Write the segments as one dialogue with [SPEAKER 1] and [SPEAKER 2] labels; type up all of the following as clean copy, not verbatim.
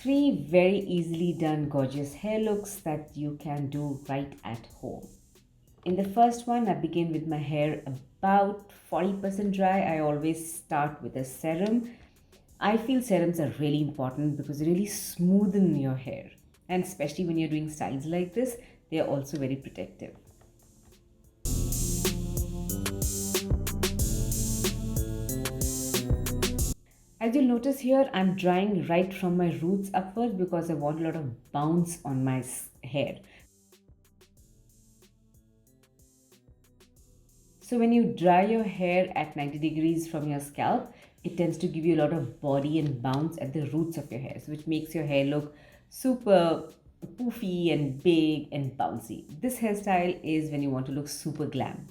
[SPEAKER 1] Three very easily done gorgeous hair looks that you can do right at home. In the first one, I begin with my hair about 40% dry. I always start with a serum. I feel serums are really important because they really smoothen your hair. And especially when you're doing styles like this, they are also very protective. As you'll notice here, I'm drying right from my roots upwards because I want a lot of bounce on my hair. So when you dry your hair at 90 degrees from your scalp, it tends to give you a lot of body and bounce at the roots of your hair, so which makes your hair look super poofy and big and bouncy. This hairstyle is when you want to look super glam.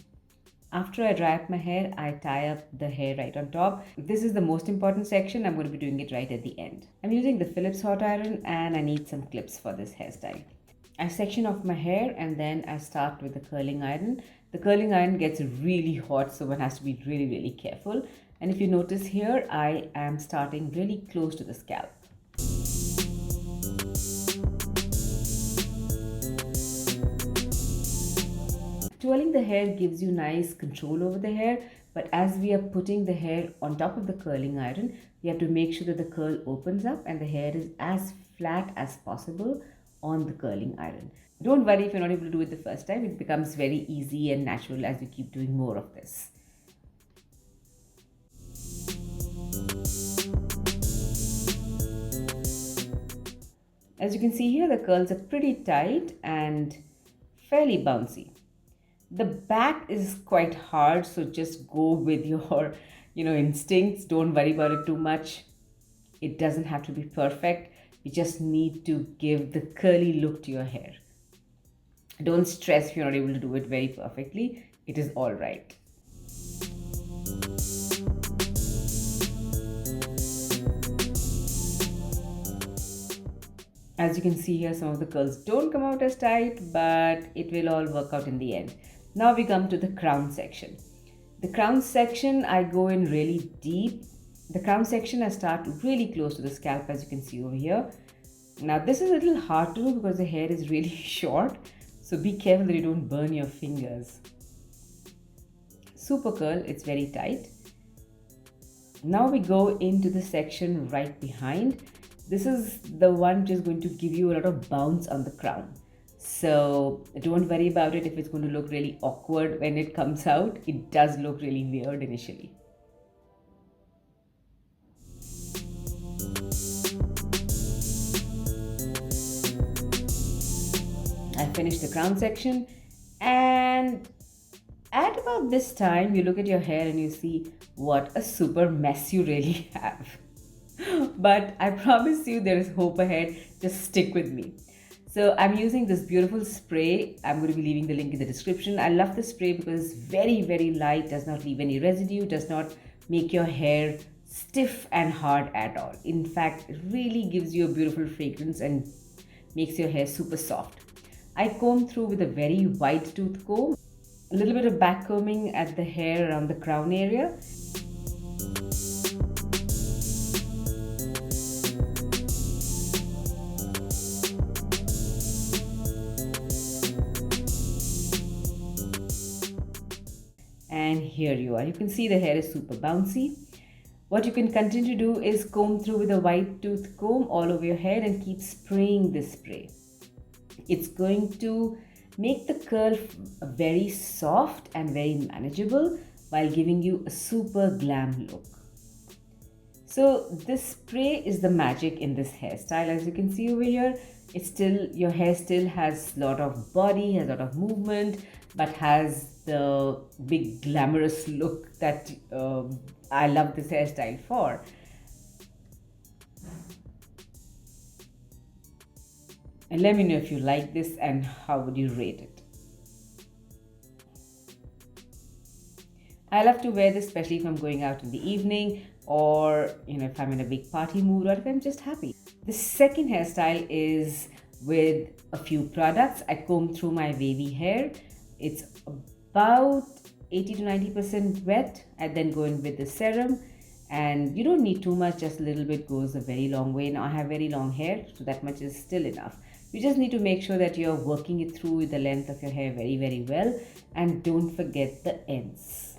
[SPEAKER 1] After I dry up my hair, I tie up the hair right on top. This is the most important section. I'm going to be doing it right at the end. I'm using the Philips hot iron and I need some clips for this hairstyle. I section off my hair and then I start with the curling iron. The curling iron gets really hot, so one has to be really careful. And if you notice here, I am starting really close to the scalp. Twirling the hair gives you nice control over the hair, but as we are putting the hair on top of the curling iron, we have to make sure that the curl opens up and the hair is as flat as possible on the curling iron. Don't worry if you're not able to do it the first time. It becomes very easy and natural as you keep doing more of this. As you can see here, the curls are pretty tight and fairly bouncy. The back is quite hard, so just go with your instincts. Don't worry about it too much. It doesn't have to be perfect. You just need to give the curly look to your hair. Don't stress if you're not able to do it very perfectly. It is all right. As you can see here, some of the curls don't come out as tight, but it will all work out in the end. Now we come to the crown section. The crown section, I go in really deep. The crown section, I start really close to the scalp, as you can see over here. Now this is a little hard to do because the hair is really short, so be careful that you don't burn your fingers. Super curl, it's very tight. Now we go into the section right behind. This is the one which is going to give you a lot of bounce on the crown. So don't worry about it if it's going to look really awkward when it comes out. It does look really weird initially. I finished the crown section, and at about this time you look at your hair and you see what a super mess you really have. But I promise you there is hope ahead. Just stick with me. So I'm using this beautiful spray. I'm going to be leaving the link in the description. I love the spray because it's very light, does not leave any residue, does not make your hair stiff and hard at all. In fact, it really gives you a beautiful fragrance and makes your hair super soft. I comb through with a very wide tooth comb. A little bit of back combing at the hair around the crown area. And here you are. You can see the hair is super bouncy. What you can continue to do is comb through with a wide tooth comb all over your hair and keep spraying this spray. It's going to make the curl very soft and very manageable while giving you a super glam look. So this spray is the magic in this hairstyle. As you can see over here, your hair still has a lot of body, has a lot of movement, but has the big glamorous look that I love this hairstyle for. And let me know if you like this and how would you rate it. I love to wear this, especially if I'm going out in the evening, or if I'm in a big party mood, or if I'm just happy. The second hairstyle is with a few products. I comb through my wavy hair. It's about 80 to 90% wet. I then go in with the serum And you don't need too much, just a little bit goes a very long way. Now I have very long hair, so that much is still enough. You just need to make sure that you're working it through the length of your hair very, very well, and don't forget the ends.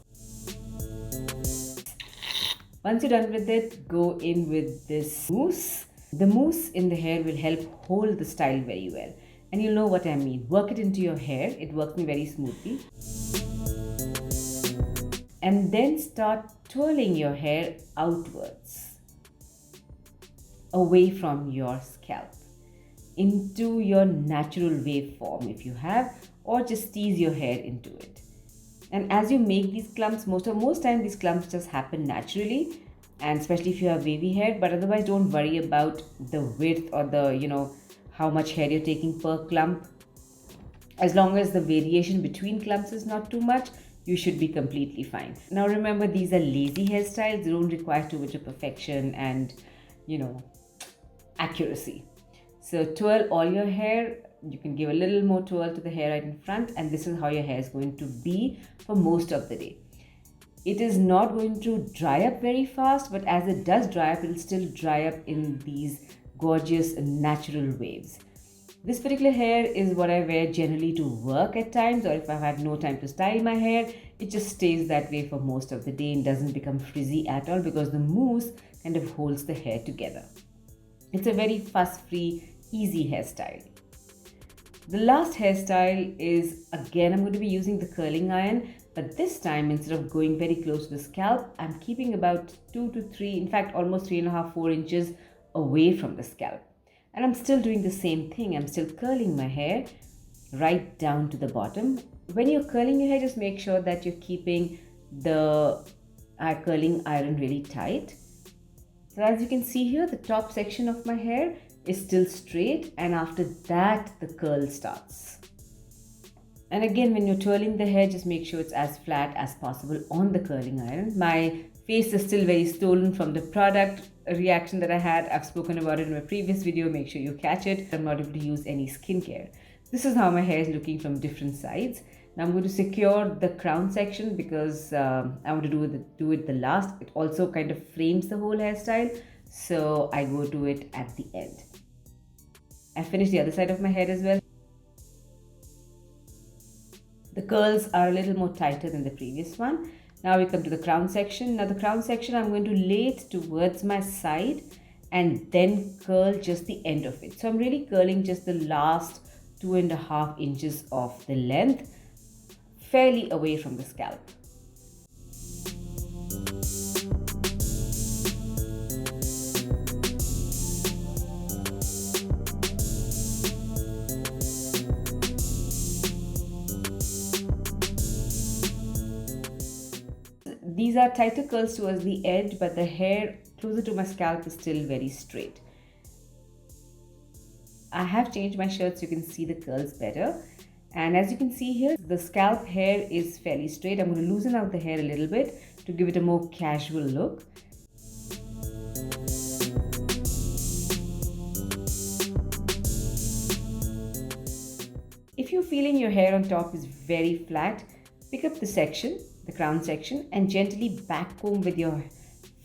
[SPEAKER 1] Once you're done with it, go in with this mousse. The mousse in the hair will help hold the style very well. And you'll know what I mean. Work it into your hair. It works me very smoothly. And then start twirling your hair outwards, away from your scalp, into your natural wave form if you have, or just tease your hair into it. And as you make these clumps, most time these clumps just happen naturally, and especially if you have wavy hair. But otherwise, don't worry about the width or the how much hair you're taking per clump. As long as the variation between clumps is not too much, you should be completely fine. Now remember, these are lazy hairstyles. They don't require too much of perfection and accuracy. So twirl all your hair. You can give a little more twirl to the hair right in front, and this is how your hair is going to be for most of the day. It is not going to dry up very fast, but as it does dry up, it will still dry up in these gorgeous natural waves. This particular hair is what I wear generally to work at times, or if I've had no time to style my hair, it just stays that way for most of the day and doesn't become frizzy at all, because the mousse kind of holds the hair together. It's a very fuss-free, easy hairstyle. The last hairstyle is, again, I'm going to be using the curling iron, but this time, instead of going very close to the scalp, I'm keeping about 2 to 3, in fact almost 3.5, 4 inches away from the scalp. And I'm still doing the same thing. I'm still curling my hair right down to the bottom. When you're curling your hair, just make sure that you're keeping the curling iron really tight. So as you can see here, the top section of my hair is still straight, and after that the curl starts. And again, when you're twirling the hair, just make sure it's as flat as possible on the curling iron. My face is still very swollen from the product reaction that I had. I've spoken about it in my previous video. Make sure you catch it. I'm not able to use any skincare. This is how my hair is looking from different sides. Now I'm going to secure the crown section because I want to do it the last. It also kind of frames the whole hairstyle, so I go to it at the end. I finished the other side of my hair as well. The curls are a little more tighter than the previous one. Now we come to the crown section. Now the crown section, I'm going to lay it towards my side and then curl just the end of it. So I'm really curling just the last 2.5 inches of the length, fairly away from the scalp. These are tighter curls towards the edge, but the hair closer to my scalp is still very straight. I have changed my shirt so you can see the curls better. And as you can see here, the scalp hair is fairly straight. I'm going to loosen out the hair a little bit to give it a more casual look. If you're feeling your hair on top is very flat, pick up the crown section, and gently back comb with your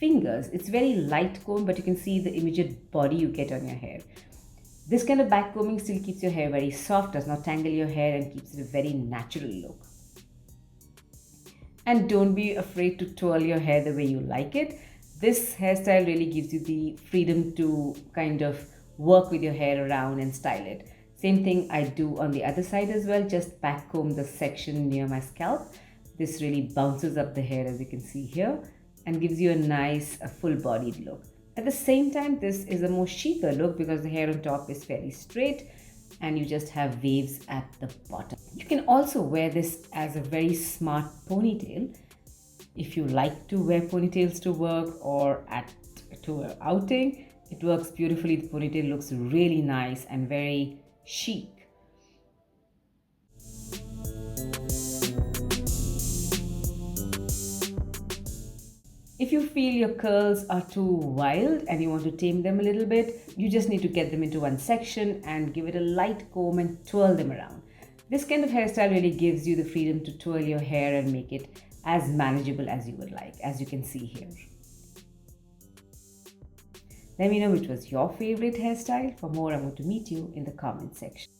[SPEAKER 1] fingers. It's very light comb, but you can see the immediate body you get on your hair. This kind of back combing still keeps your hair very soft, does not tangle your hair, and keeps it a very natural look. And don't be afraid to twirl your hair the way you like it. This hairstyle really gives you the freedom to kind of work with your hair around and style it. Same thing I do on the other side as well, just back comb the section near my scalp. This really bounces up the hair, as you can see here, and gives you a nice full-bodied look. At the same time, this is a more chicer look because the hair on top is fairly straight and you just have waves at the bottom. You can also wear this as a very smart ponytail. If you like to wear ponytails to work or to an outing, it works beautifully. The ponytail looks really nice and very chic. If you feel your curls are too wild and you want to tame them a little bit, you just need to get them into one section and give it a light comb and twirl them around. This kind of hairstyle really gives you the freedom to twirl your hair and make it as manageable as you would like, as you can see here. Let me know which was your favorite hairstyle. For more, I'm going to meet you in the comment section.